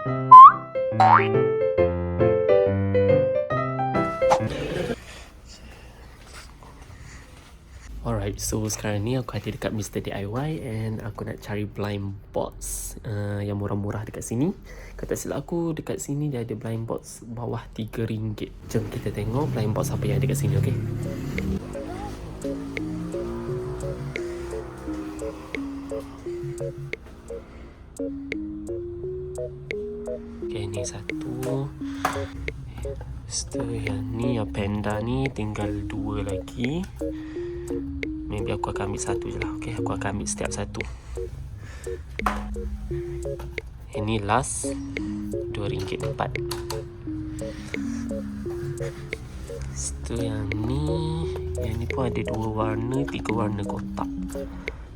Alright, so sekarang ni aku ada dekat Mr. DIY and aku nak cari blind box yang murah-murah dekat sini. Kata silap aku, dekat sini dia ada blind box bawah RM3. Jom kita tengok blind box apa yang ada dekat sini, okey? Okay, ni satu. Lepas tu yang ni, yang panda ni tinggal 2 lagi. Maybe aku akan ambil satu je lah. Okay, aku akan ambil setiap satu. Ini last RM2.4. Lepas tu yang ni pun ada 2 warna, 3 warna kotak.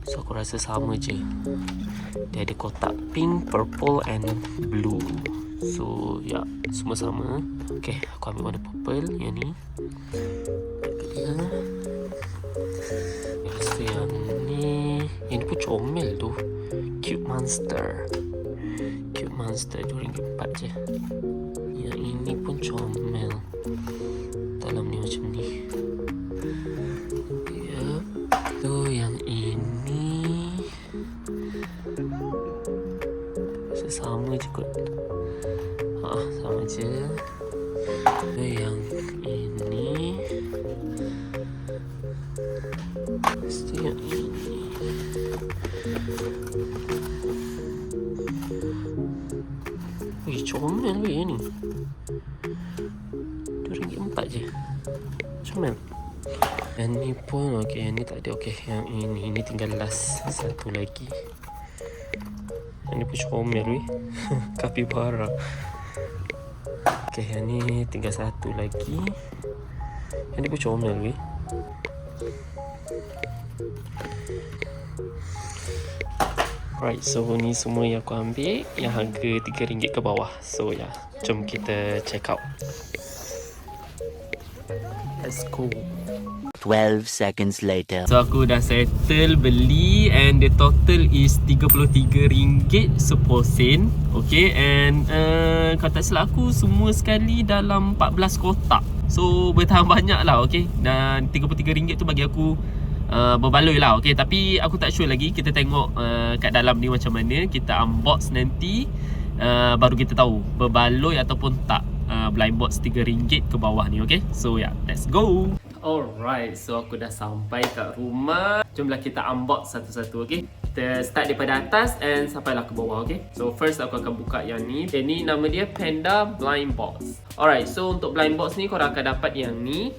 So aku rasa sama je. Dia ada kotak pink, purple and blue. So ya, semua sama. Okay, aku ambil warna purple yang ni. Lepas tu yang ni pun comel tu. Cute Monster RM2.4 je. Yang ini pun comel. Dalam ni macam ni. Ya. Tu yang ini sama je kot. Sama je. Tu yang ini. Lepas tu yang ini. Wih, comel weh ni. RM2.4 je. Comel. Yang ni pun okey, yang ni tak ada. Okey, yang ini tinggal last satu lagi. Yang ni pun comel weh. Capybara. Okey, yang ni tinggal satu lagi. Yang ni pun comel weh. Right, so ni semua yang aku ambil yang harga RM3 ke bawah. So ya, jom kita check out. Let's go. 12 seconds later. So aku dah settle beli and the total is RM33 seposen. Okay, and kata silap aku semua sekali dalam 14 kotak. So bertahan banyak lah, okay. Dan RM33 tu bagi aku berbaloi lah, okay. Tapi aku tak sure lagi. Kita tengok kat dalam ni macam mana. Kita unbox nanti, baru kita tahu berbaloi ataupun tak blind box RM3 ke bawah ni, okay. So yeah, let's go. Alright, so aku dah sampai kat rumah. Jomlah kita unbox satu-satu, okay. Kita start daripada atas and sampailah ke bawah, okay. So first aku akan buka yang ni. Dan ni nama dia Panda Blind Box. Alright, so untuk blind box ni korang akan dapat yang ni.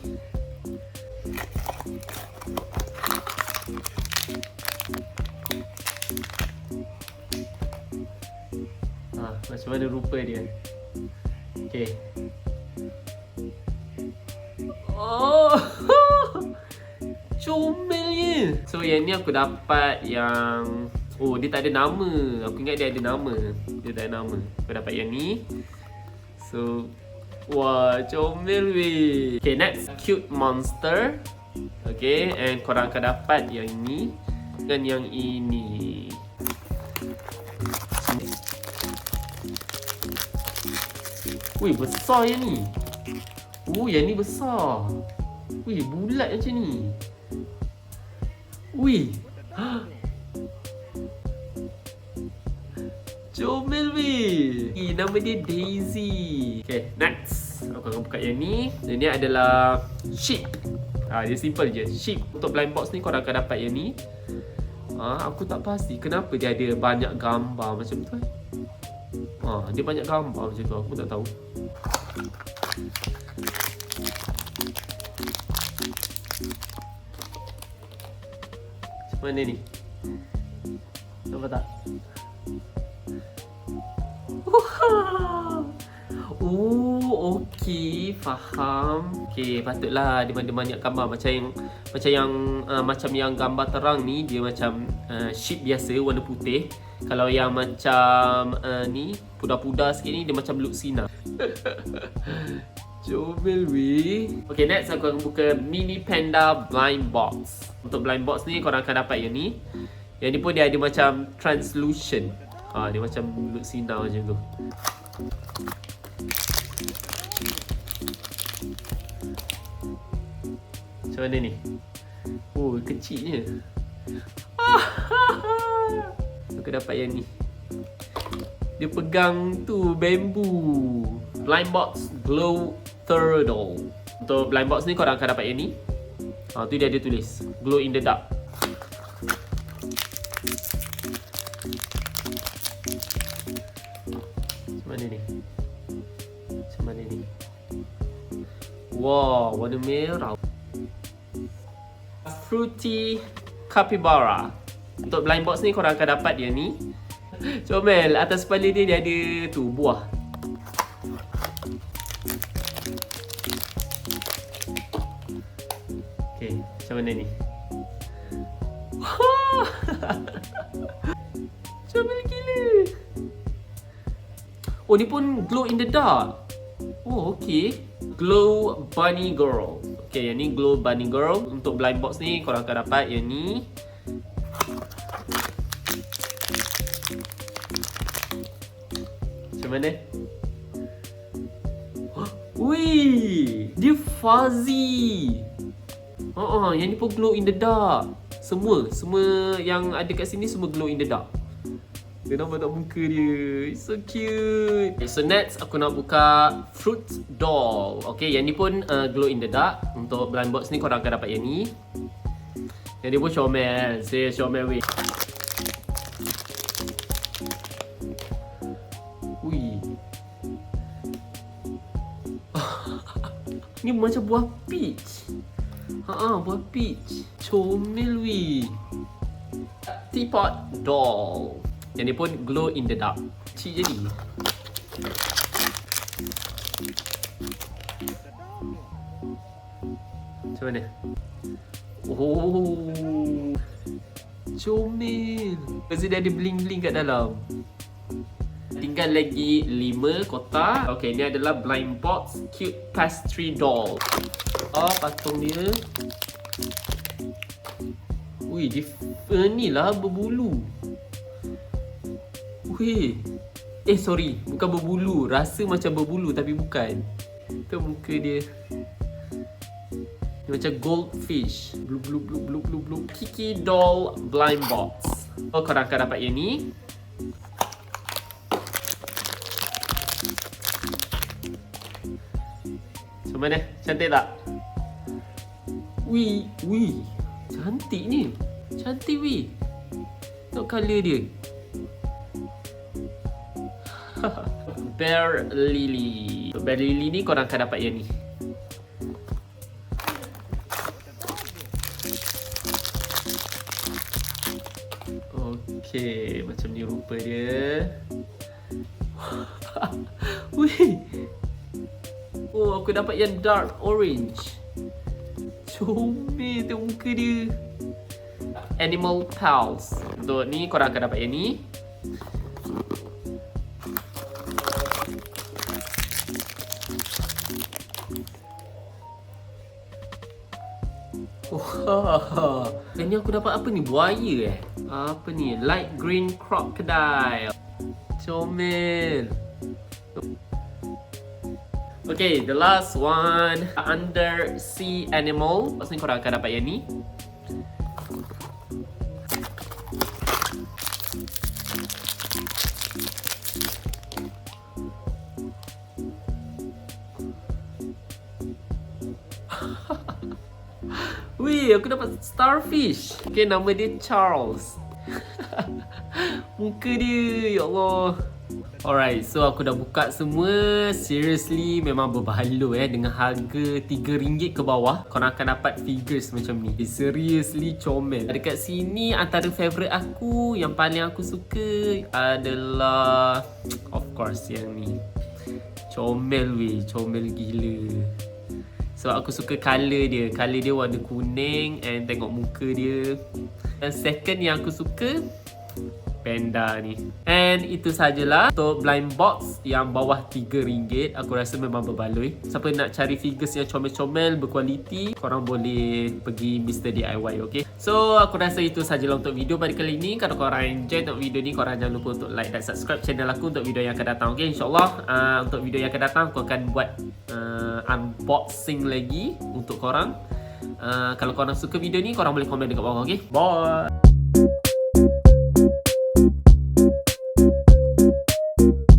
Macam mana rupa dia. Okay. Oh, comelnya. So yang ni aku dapat yang, oh dia tak ada nama. Aku ingat dia ada nama. Dia tak ada nama. Aku dapat yang ni. So wah, comel weh. Okay, next Cute Monster. Okay, and korang akan dapat yang ni dan yang ini. Wih, besar yang ni. Oh, yang ni besar. Wih, bulat macam ni. Wih. Comel weh. Nama dia Daisy. Okay, next. Aku akan buka yang ni. Yang ni adalah sheep. Dia simple je. Sheep. Untuk blind box ni korang akan dapat yang ni. Aku tak pasti kenapa dia ada banyak gambar macam tu. Dia banyak gambar macam tu. Aku tak tahu. Macam mana ni? Nampak tak? Oh, okey, faham. Okey, patutlah dia banyak gambar macam yang gambar terang ni dia macam sheep biasa warna putih. Kalau yang macam ni pudar-pudar sikit ni dia macam Luxina. Comel weh. Okay, next aku akan buka Mini Panda Blind Box. Untuk blind box ni korang akan dapat yang ni. Yang ni pun dia ada macam translucent. Dia macam look sinar macam tu. Macam mana ni? Oh, kecilnya. Aku dapat yang ni. Dia pegang tu bambu. Blind box glow turtle. Untuk blind box ni korang akan dapat yang ni. Tu dia ada tulis glow in the dark. Macam mana ni? Macam mana ni? Wow, warna merah. Fruity capybara. Untuk blind box ni korang akan dapat dia ni. Comel, atas kepala dia ada tu buah. Okay, macam mana ni? Comel gila. Oh, ni pun glow in the dark. Oh, okay. Glow bunny girl. Okay, yang ni glow bunny girl. Untuk blind box ni korang akan dapat yang ni. Macam mana? Wih, dia fuzzy. Yang ni pun glow in the dark. Semua yang ada kat sini semua glow in the dark. Dia nampak tak muka dia. It's so cute. Okay, so next aku nak buka fruit doll. Okay, yang ni pun glow in the dark. Untuk blind box ni korang akan dapat yang ni. Yang dia pun comel. Saya comel weh. Ui. Ni macam buah peach. Buah peach. Comel weh. Teapot doll. Yang ni pun glow in the dark. Cik jadi. Macam mana? Oh, comel. Lepas dia ada bling-bling kat dalam. Tinggal lagi 5 kotak. Okay, ni adalah blind box cute pastry doll. Patung dia. Ui, dia ni lah berbulu. Weh. Sorry, bukan berbulu. Rasa macam berbulu tapi bukan. Tu muka dia. Dia macam goldfish. Blue blue blue blue blue blue. Kiki doll blind box. Korang akan dapat yang ni. Macam mana? Cantik tak? Wih. Cantik ni. Cantik weh. Tengok colour dia. Bear lily. Bear lily ni korang akan dapat yang ni. Okay, macam ni rupa dia. Wih. Oh, aku dapat yang dark orange. Comel tengok muka dia. Animal pals. Untuk ni korang akan dapat yang ni. Yang ni aku dapat apa ni? Buaya Apa ni? Light green crocodile. Comel. Okay, the last one. Undersea animal. Lepas ni korang akan dapat yang ni. Wih, aku dapat starfish. Okay, nama dia Charles. Muka dia, ya Allah. Alright, so aku dah buka semua. Seriously, memang berbaloi dengan harga RM3 ke bawah. Korang akan dapat figures macam ni. Seriously, comel. Dekat sini, antara favourite aku, yang paling aku suka adalah, of course, yang ni. Comel weh, comel gila. Sebab aku suka colour dia. Colour dia warna kuning and tengok muka dia. Dan second yang aku suka, panda ni. And itu sajalah untuk blind box yang bawah RM3. Aku rasa memang berbaloi. Siapa nak cari figures yang comel-comel, berkualiti, korang boleh pergi Mr. DIY, okay? So, aku rasa itu sajalah untuk video pada kali ini. Kalau korang enjoy untuk video ni, korang jangan lupa untuk like dan subscribe channel aku untuk video yang akan datang, okay? InsyaAllah untuk video yang akan datang, aku akan buat unboxing lagi untuk korang. Kalau korang suka video ni, korang boleh komen dekat bawah, okay? Bye!